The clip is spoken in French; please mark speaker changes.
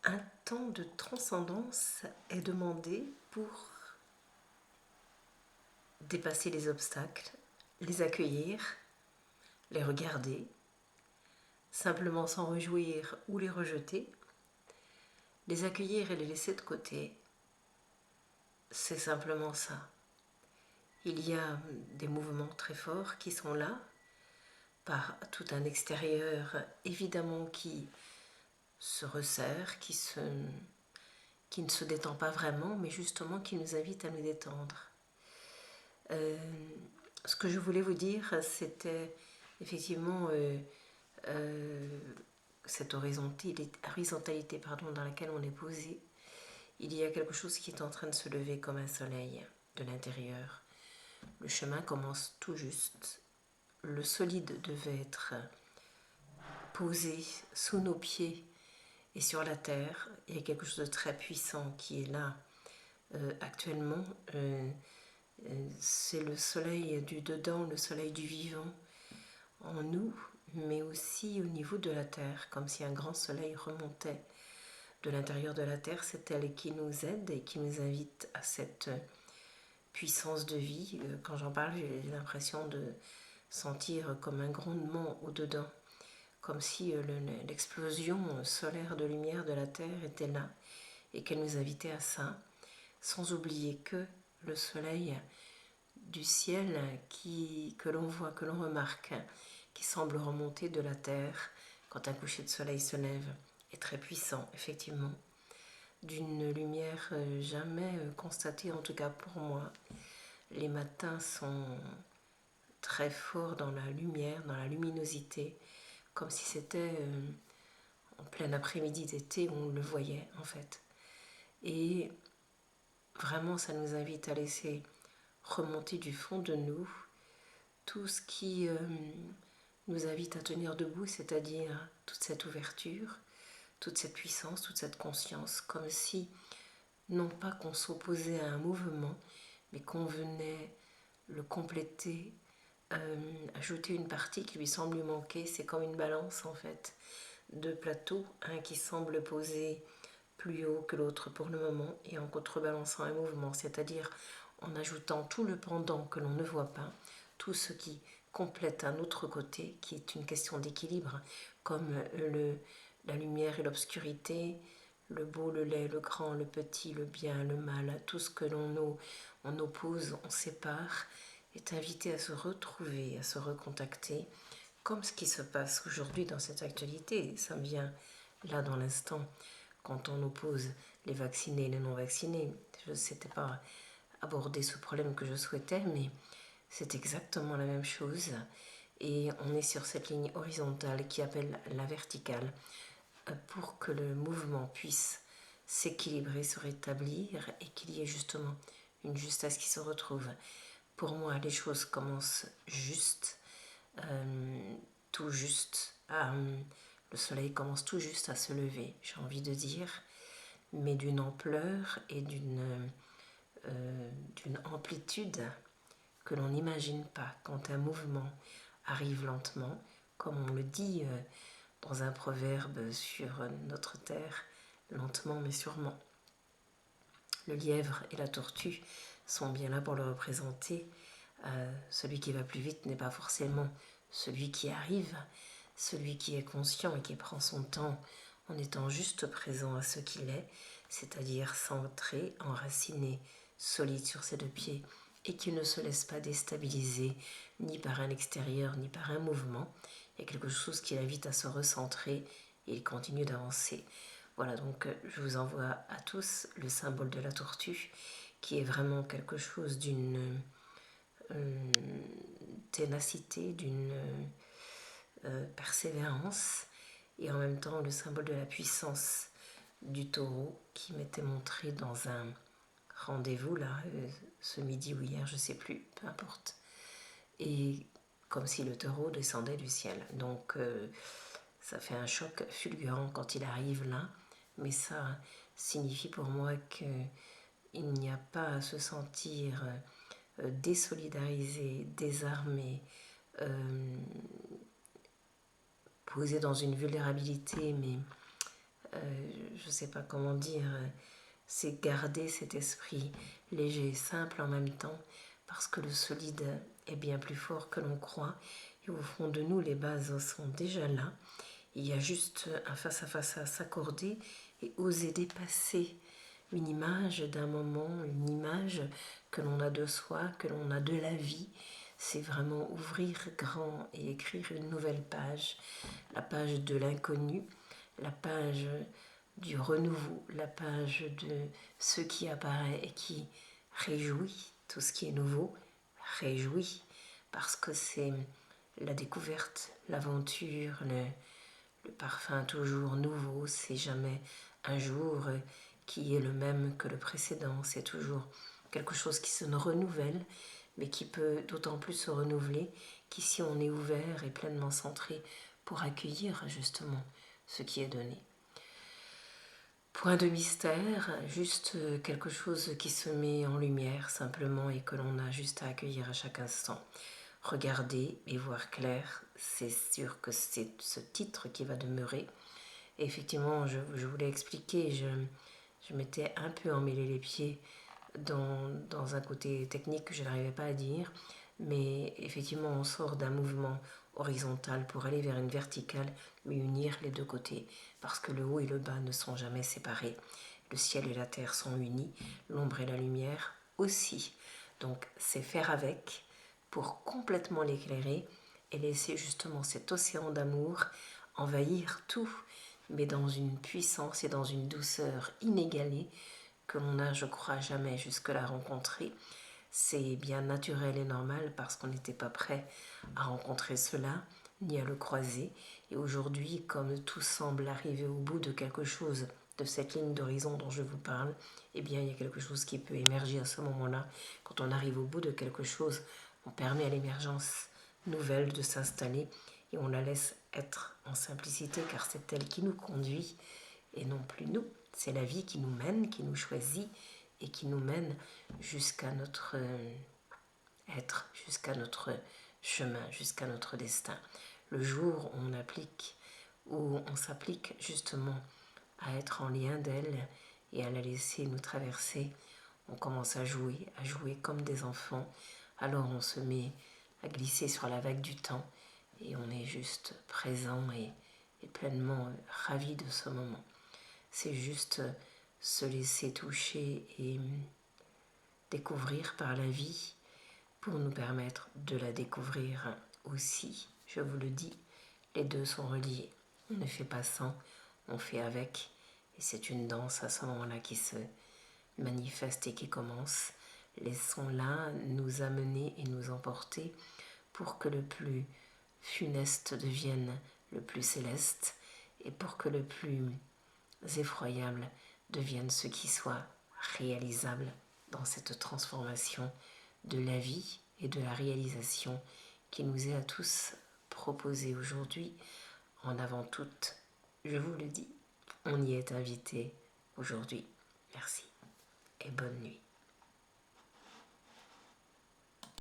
Speaker 1: Un temps de transcendance est demandé pour dépasser les obstacles, les accueillir, les regarder, simplement s'en réjouir ou les rejeter, les accueillir et les laisser de côté. C'est simplement ça. Il y a des mouvements très forts qui sont là, par tout un extérieur évidemment qui se resserre, qui ne se détend pas vraiment, mais justement qui nous invite à nous détendre. Ce que je voulais vous dire, c'était effectivement cette horizontalité dans laquelle on est posé. Il y a quelque chose qui est en train de se lever comme un soleil de l'intérieur. Le chemin commence tout juste. Le solide devait être posé sous nos pieds et sur la terre. Il y a quelque chose de très puissant qui est là actuellement. C'est le soleil du dedans, le soleil du vivant en nous, mais aussi au niveau de la terre, comme si un grand soleil remontait de l'intérieur de la terre. C'est elle qui nous aide et qui nous invite à cette puissance de vie. Quand j'en parle, j'ai l'impression de sentir comme un grondement au-dedans, comme si l'explosion solaire de lumière de la terre était là et qu'elle nous invitait à ça, sans oublier que le soleil du ciel que l'on voit, que l'on remarque, qui semble remonter de la terre quand un coucher de soleil se lève, est très puissant, effectivement, d'une lumière jamais constatée, en tout cas pour moi. Les matins sont très forts dans la lumière, dans la luminosité, comme si c'était en plein après-midi d'été où on le voyait, en fait. Et vraiment, ça nous invite à laisser remonter du fond de nous tout ce qui nous invite à tenir debout, c'est-à-dire toute cette ouverture, toute cette puissance, toute cette conscience, comme si, non pas qu'on s'opposait à un mouvement, mais qu'on venait le compléter, ajouter une partie qui lui semble lui manquer. C'est comme une balance en fait, de plateaux, un qui semble poser plus haut que l'autre pour le moment, et en contrebalançant un mouvement, c'est-à-dire en ajoutant tout le pendant que l'on ne voit pas, tout ce qui complète un autre côté, qui est une question d'équilibre, comme la lumière et l'obscurité, le beau, le laid, le grand, le petit, le bien, le mal, tout ce que on oppose, on sépare, est invité à se retrouver, à se recontacter, comme ce qui se passe aujourd'hui dans cette actualité. Ça vient là dans l'instant, quand on oppose les vaccinés et les non-vaccinés. Je ne sais pas aborder ce problème que je souhaitais, mais c'est exactement la même chose. Et on est sur cette ligne horizontale qui appelle la verticale pour que le mouvement puisse s'équilibrer, se rétablir et qu'il y ait justement une justesse qui se retrouve. Pour moi, les choses commencent juste, tout juste. Le soleil commence tout juste à se lever, j'ai envie de dire, mais d'une ampleur et d'une amplitude que l'on n'imagine pas quand un mouvement arrive lentement, comme on le dit dans un proverbe sur notre terre, lentement mais sûrement. Le lièvre et la tortue sont bien là pour le représenter. Celui qui va plus vite n'est pas forcément celui qui arrive, celui qui est conscient et qui prend son temps en étant juste présent à ce qu'il est, c'est-à-dire centré, enraciné, solide sur ses deux pieds, et qui ne se laisse pas déstabiliser ni par un extérieur ni par un mouvement. Il y a quelque chose qui l'invite à se recentrer et il continue d'avancer. Voilà, donc je vous envoie à tous le symbole de la tortue, qui est vraiment quelque chose d'une ténacité, d'une persévérance, et en même temps le symbole de la puissance du taureau qui m'était montré dans un rendez-vous là, ce midi ou hier, je sais plus, peu importe. Et comme si le taureau descendait du ciel. Donc ça fait un choc fulgurant quand il arrive là, mais ça signifie pour moi qu'il n'y a pas à se sentir désolidarisé, désarmé, posé dans une vulnérabilité, mais je ne sais pas comment dire, c'est garder cet esprit léger et simple en même temps, parce que le solide est bien plus fort que l'on croit. Et au fond de nous, les bases sont déjà là. Il y a juste un face-à-face à s'accorder et oser dépasser une image d'un moment, une image que l'on a de soi, que l'on a de la vie. C'est vraiment ouvrir grand et écrire une nouvelle page, la page de l'inconnu, la page du renouveau, la page de ce qui apparaît et qui réjouit, tout ce qui est nouveau réjouit, parce que c'est la découverte, l'aventure, le parfum toujours nouveau, c'est jamais un jour qui est le même que le précédent, c'est toujours quelque chose qui se renouvelle, mais qui peut d'autant plus se renouveler qu'ici on est ouvert et pleinement centré pour accueillir justement ce qui est donné. Point de mystère, juste quelque chose qui se met en lumière simplement et que l'on a juste à accueillir à chaque instant. Regarder et voir clair, c'est sûr que c'est ce titre qui va demeurer. Et effectivement, je voulais expliquer, je m'étais un peu emmêlé les pieds dans un côté technique que je n'arrivais pas à dire, mais effectivement, on sort d'un mouvement horizontal pour aller vers une verticale, mais unir les deux côtés, parce que le haut et le bas ne sont jamais séparés. Le ciel et la terre sont unis, l'ombre et la lumière aussi. Donc, c'est faire avec pour complètement l'éclairer et laisser justement cet océan d'amour envahir tout, mais dans une puissance et dans une douceur inégalée que l'on n'a, je crois, jamais jusque-là rencontré. C'est bien naturel et normal parce qu'on n'était pas prêt à rencontrer cela, ni à le croiser. Et aujourd'hui, comme tout semble arriver au bout de quelque chose, de cette ligne d'horizon dont je vous parle, eh bien, il y a quelque chose qui peut émerger à ce moment-là. Quand on arrive au bout de quelque chose, on permet à l'émergence nouvelle de s'installer et on la laisse être en simplicité car c'est elle qui nous conduit et non plus nous. C'est la vie qui nous mène, qui nous choisit et qui nous mène jusqu'à notre être, jusqu'à notre chemin, jusqu'à notre destin. Le jour où on s'applique justement à être en lien d'elle et à la laisser nous traverser, on commence à jouer comme des enfants. Alors on se met à glisser sur la vague du temps et on est juste présent et pleinement ravi de ce moment. C'est juste se laisser toucher et découvrir par la vie pour nous permettre de la découvrir aussi. Je vous le dis, les deux sont reliés. On ne fait pas sans, on fait avec. Et c'est une danse à ce moment-là qui se manifeste et qui commence. Laissons-la nous amener et nous emporter pour que le plus funeste devienne le plus céleste et pour que le plus effroyable devienne ce qui soit réalisable dans cette transformation de la vie et de la réalisation qui nous est à tous proposée aujourd'hui. En avant toute, je vous le dis, on y est invité aujourd'hui. Merci et bonne nuit.